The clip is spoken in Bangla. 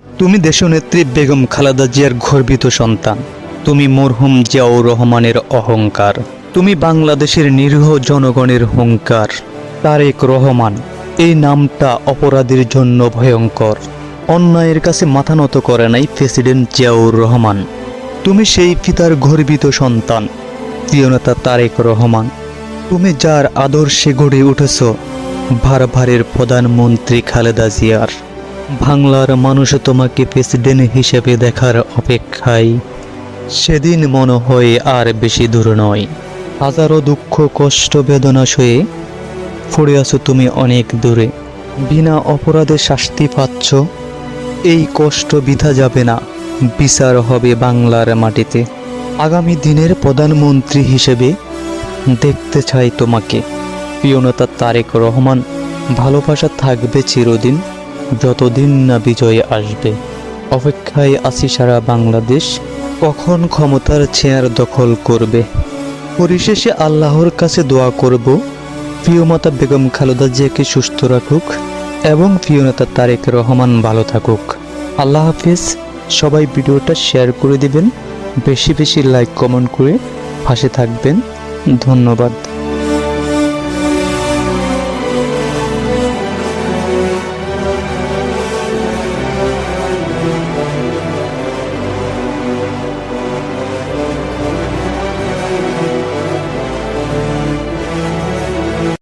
তুমি দেশনেত্রী বেগম খালেদা জিয়ার গর্বিত সন্তান। তুমি মরহুম জিয়াউর রহমানের অহংকার। তুমি বাংলাদেশের নিরীহ জনগণের হুঙ্কার। তারেক রহমান এই নামটা অপরাধীর জন্য ভয়ঙ্কর। অন্যায়ের কাছে মাথা নত করে নাই প্রেসিডেন্ট জিয়াউর রহমান। তুমি সেই পিতার গর্বিত সন্তান, প্রিয় নেতা তারেক রহমান। তুমি যার আদর্শে গড়ে উঠেছ ভারভারের প্রধানমন্ত্রী খালেদা জিয়ার। বাংলার মানুষ তোমাকে প্রেসিডেন্ট হিসেবে দেখার অপেক্ষায়। সেদিন মনে হয় আর বেশি দূর নয়। হাজারো দুঃখ কষ্ট বেদনা সয়ে পড়ে আছো তুমি অনেক দূরে। বিনা অপরাধে শাস্তি পাচ্ছ, এই কষ্ট বৃথা যাবে না, বিচার হবে বাংলার মাটিতে। আগামী দিনের প্রধানমন্ত্রী হিসেবে দেখতে চাই তোমাকে, প্রিয় নেতা তারেক রহমান। ভালোবাসা থাকবে চিরদিন, যতদিন না বিজয় আসবে। অপেক্ষায় আছি সারা বাংলাদেশ, কখন ক্ষমতার চেয়ার দখল করবে। পরিশেষে আল্লাহর কাছে দোয়া করব, প্রিয় মাতা বেগম খালেদা জিয়াকে সুস্থ রাখুক এবং প্রিয় নেতা তারেক রহমান ভালো থাকুক। আল্লাহ হাফিজ। সবাই ভিডিওটা শেয়ার করে দিবেন, বেশি বেশি লাইক কমেন্ট করে পাশে থাকবেন। ধন্যবাদ।